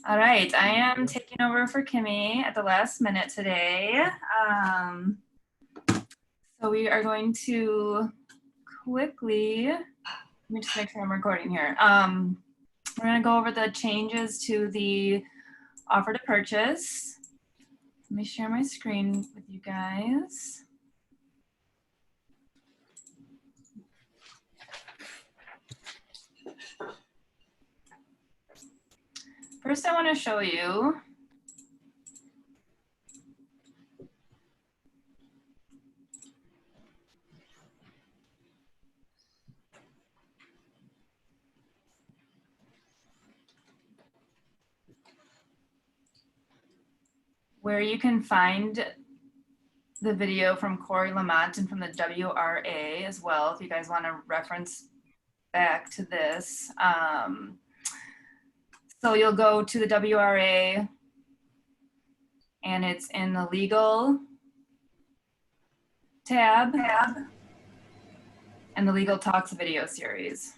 All right, I am taking over for Kimmy at the last minute today. So we are going to quickly, let me just make sure I'm recording here. We're gonna go over the changes to the offer to purchase. Let me share my screen with you guys. First, I want to show you where you can find the video from Corey Lamont and from the WRA as well, if you guys want to reference back to this. So you'll go to the WRA and it's in the legal tab and the legal talks video series.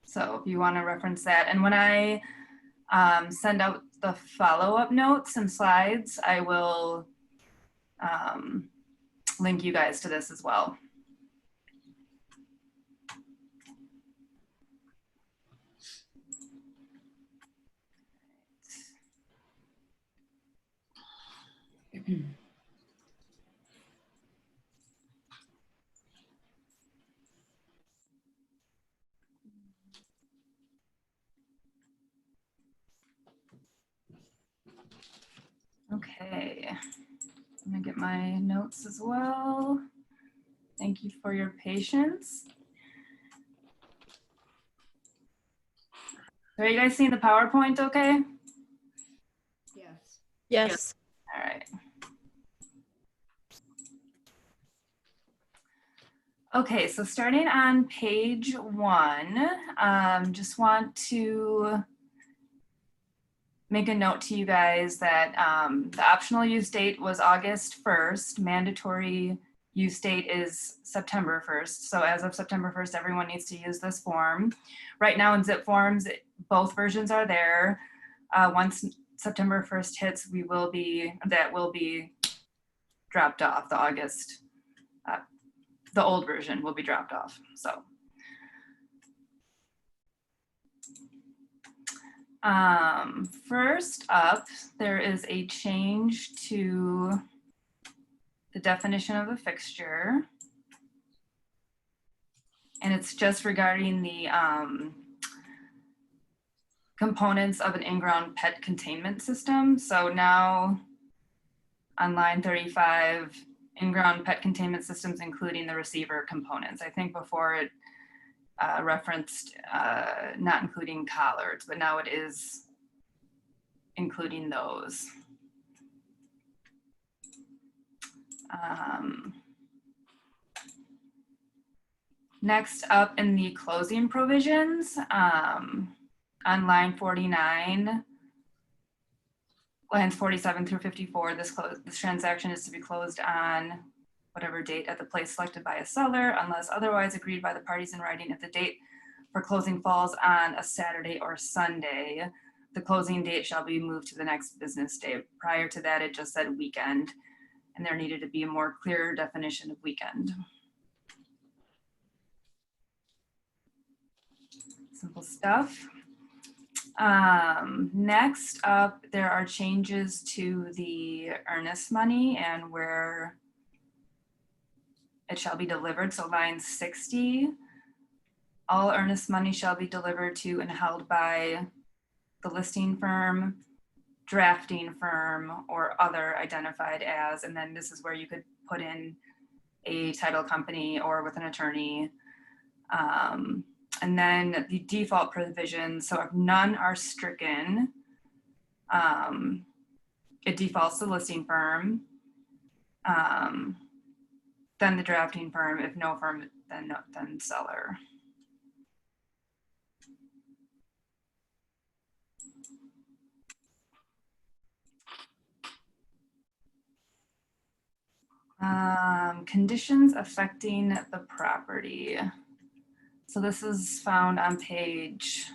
So if you want to reference that. And when I send out the follow-up notes and slides, I will link you guys to this as well. Okay, I'm gonna get my notes as well. Thank you for your patience. Are you guys seeing the PowerPoint okay? Yes. Yes. All right. Okay, so starting on page 1, just want to make a note to you guys that the optional use date was August 1st. Mandatory use date is September 1st. So as of September 1st, everyone needs to use this form. Right now in zip forms, both versions are there. Once September 1st hits, that will be dropped off. The old version will be dropped off. So first up, there is a change to the definition of a fixture. And it's just regarding the components of an in-ground pet containment system. So now on line 35, in-ground pet containment systems, including the receiver components. I think before it referenced not including collards, but now it is including those. Next up in the closing provisions, on line 49, lines 47 through 54, this transaction is to be closed on whatever date at the place selected by a seller, unless otherwise agreed by the parties in writing. If the date for closing falls on a Saturday or Sunday, the closing date shall be moved to the next business day. Prior to that, it just said weekend, and there needed to be a more clear definition of weekend. Simple stuff. Next up, there are changes to the earnest money and where it shall be delivered. So line 60, all earnest money shall be delivered to and held by the listing firm, drafting firm, or other identified as, and then this is where you could put in a title company or with an attorney. And then the default provisions, so if none are stricken, it defaults to the listing firm, then the drafting firm, if no firm, then seller. Conditions affecting the property. So this is found on page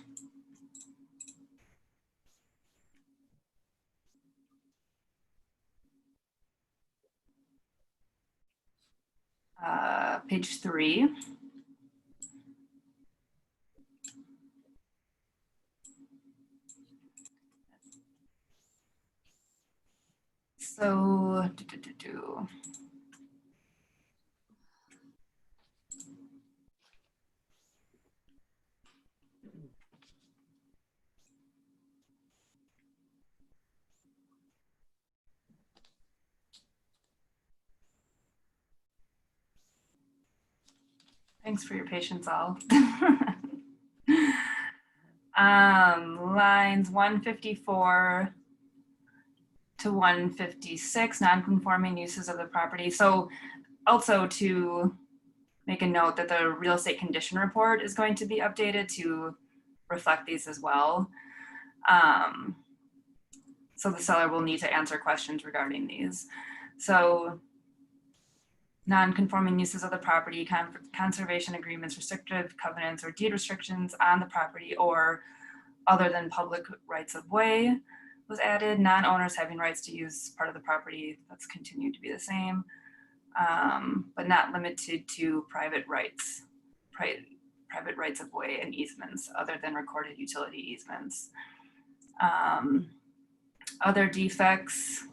page 3. So, thanks for your patience, all. Lines 154 to 156, non-conforming uses of the property. So also to make a note that the real estate condition report is going to be updated to reflect these as well. So the seller will need to answer questions regarding these. So non-conforming uses of the property, conservation agreements, restrictive covenants, or deed restrictions on the property or other than public rights of way was added. Non-owners having rights to use part of the property, that's continued to be the same, but not limited to private rights of way and easements other than recorded utility easements. Other defects,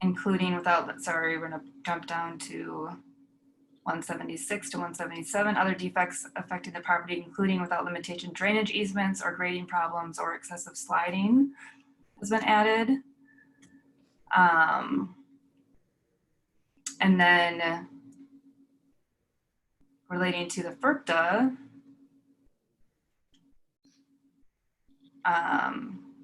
including without, sorry, we're gonna jump down to 176 to 177, other defects affecting the property, including without limitation drainage easements or grading problems or excessive sliding has been added. And then relating to the Ferpta,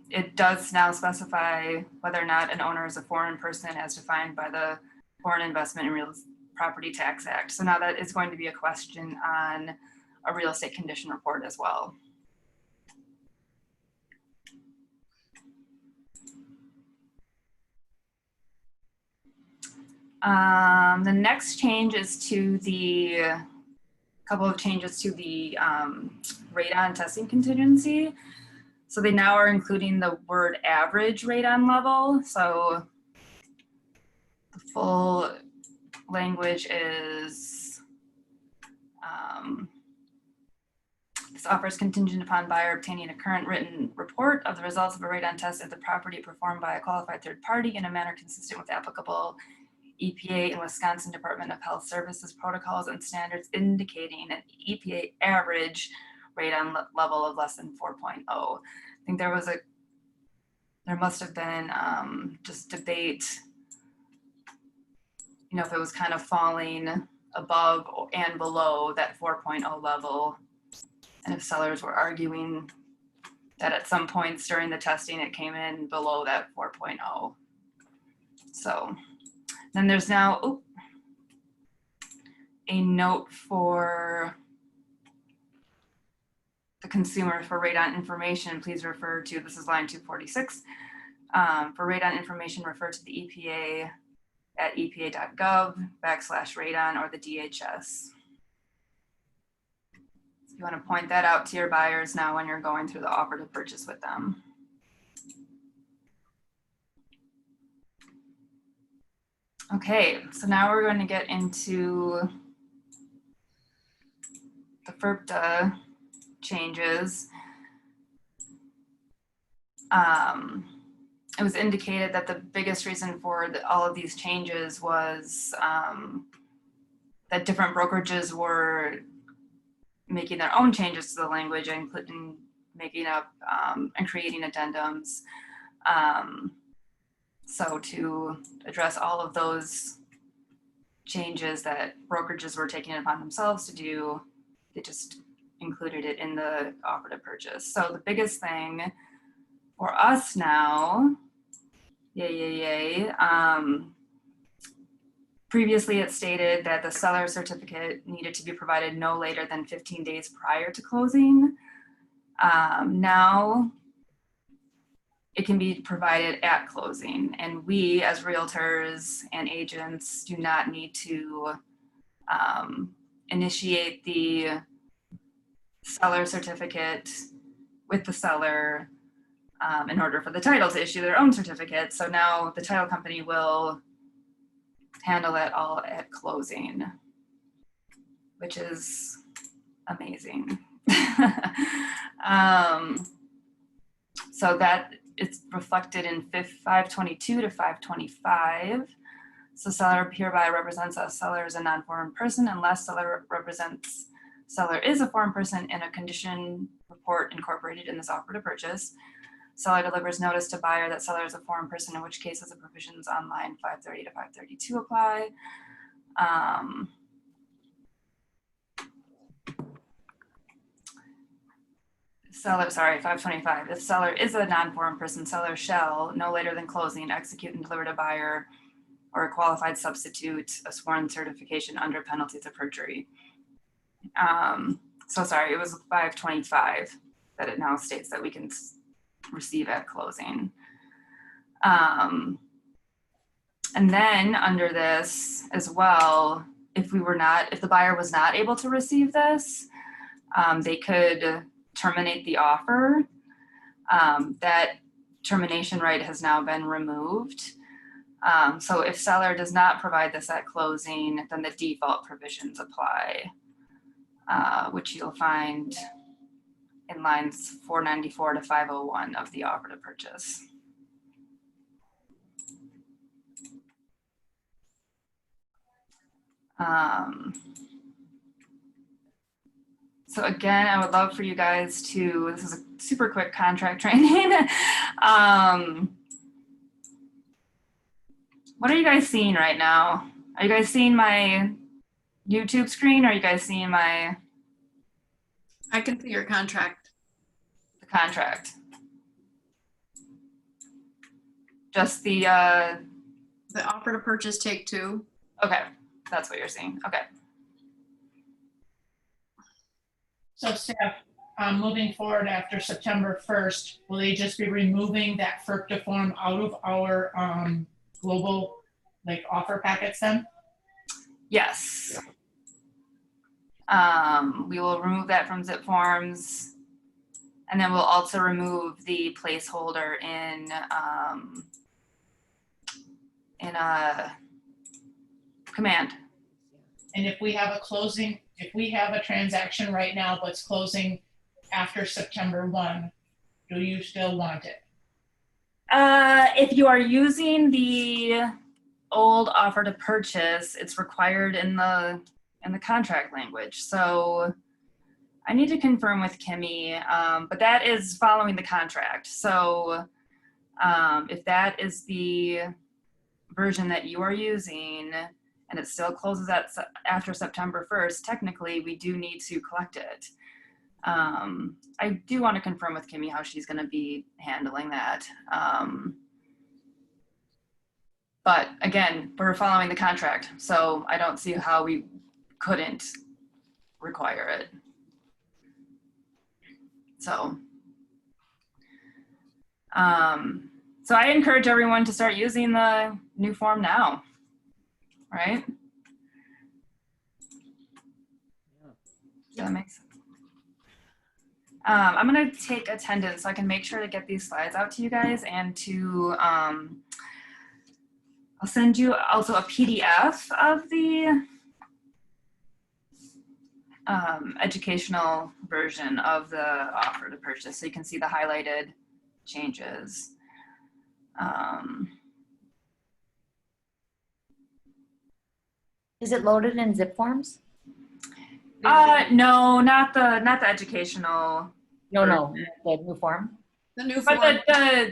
it does now specify whether or not an owner is a foreign person as defined by the Foreign Investment and Real Property Tax Act. So now that is going to be a question on a real estate condition report as well. The next change is to the couple of changes to the radon testing contingency. So they now are including the word average radon level. So the full language is, this offer is contingent upon buyer obtaining a current written report of the results of a radon test at the property performed by a qualified third party in a manner consistent with applicable EPA and Wisconsin Department of Health Services protocols and standards, indicating an EPA average radon level of less than 4.0. I think there must have been just debate, you know, if it was kind of falling above and below that 4.0 level, and if sellers were arguing that at some points during the testing it came in below that 4.0. So then there's now a note for the consumer for radon information. Please refer to, this is line 246. For radon information, refer to the EPA at epa.gov/radon or the DHS. So you want to point that out to your buyers now when you're going through the offer to purchase with them. Okay, so now we're going to get into the Ferpta changes. It was indicated that the biggest reason for all of these changes was that different brokerages were making their own changes to the language, including making up and creating addendums. So to address all of those changes that brokerages were taking it upon themselves to do, they just included it in the offer to purchase. So the biggest thing for us now, previously it stated that the seller certificate needed to be provided no later than 15 days prior to closing. Now it can be provided at closing, and we as realtors and agents do not need to initiate the seller certificate with the seller in order for the title to issue their own certificate. So now the title company will handle that all at closing, which is amazing. So that it's reflected in 522 to 525. So seller hereby represents us seller as a non-foreign person unless seller represents seller is a foreign person in a condition report incorporated in this offer to purchase. Seller delivers notice to buyer that seller is a foreign person, in which cases the provisions on line 530 to 532 apply. Seller, sorry, 525. If seller is a non-foreign person, seller shall, no later than closing, execute and deliver to buyer or a qualified substitute a sworn certification under penalties of perjury. So sorry, it was 525 that it now states that we can receive at closing. And then under this as well, if the buyer was not able to receive this, they could terminate the offer. That termination right has now been removed. So if seller does not provide this at closing, then the default provisions apply, which you'll find in lines 494 to 501 of the offer to purchase. So again, I would love for you guys to, this is a super quick contract training. What are you guys seeing right now? Are you guys seeing my YouTube screen? Or are you guys seeing my? I can see your contract. The contract. Just the. The offer to purchase take two. Okay, that's what you're seeing. Okay. So staff, moving forward after September 1st, will they just be removing that Ferpta form out of our global offer packets then? Yes. We will remove that from zip forms, and then we'll also remove the placeholder in a command. And if we have a closing, if we have a transaction right now but it's closing after September 1, do you still want it? If you are using the old offer to purchase, it's required in the contract language. So I need to confirm with Kimmy, but that is following the contract. So if that is the version that you are using and it still closes after September 1st, technically we do need to collect it. I do want to confirm with Kimmy how she's going to be handling that. But again, we're following the contract, so I don't see how we couldn't require it. So, so I encourage everyone to start using the new form now, right? That makes sense. I'm gonna take attendance so I can make sure to get these slides out to you guys, and to, I'll send you also a PDF of the educational version of the offer to purchase, so you can see the highlighted changes. Is it loaded in zip forms? No, not the educational. No, the new form. The new But form.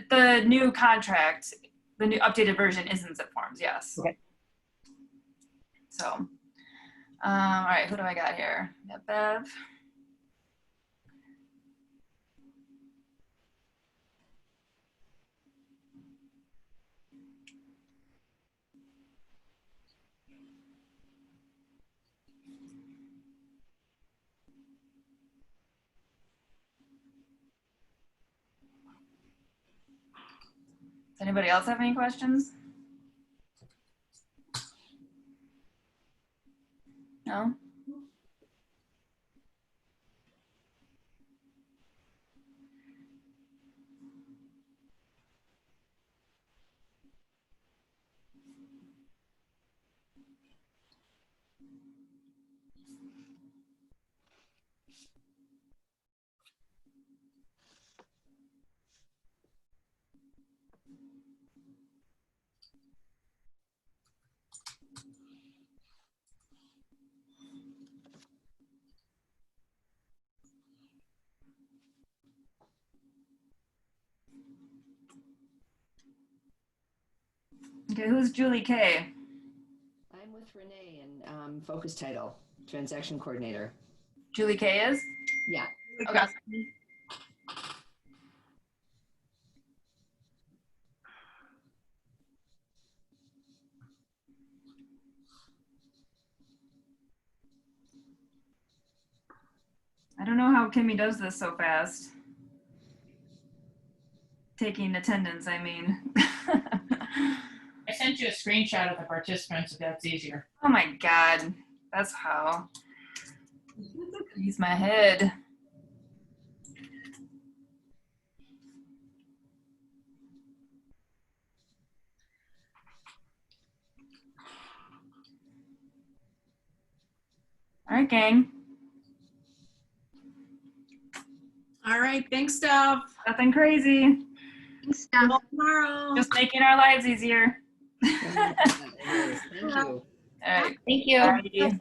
the new contract, the new updated version is in zip forms, yes. Okay. So, all right, who do I got here? I got Bev. Does anybody else have any questions? No? Okay, who's Julie K? I'm with Renee and Focus Title, Transaction Coordinator. Julie K is? Yeah. Okay. I don't know how Kimmy does this so fast. Taking attendance, I mean. I sent you a screenshot of the participants if that's easier. Oh my God, that's how. Use my head. All right, gang. All right, thanks, Steph. Nothing crazy. Thanks, Well, tomorrow. Just making our lives easier. Thank you. All right. Thank you. Alrighty.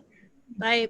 Bye.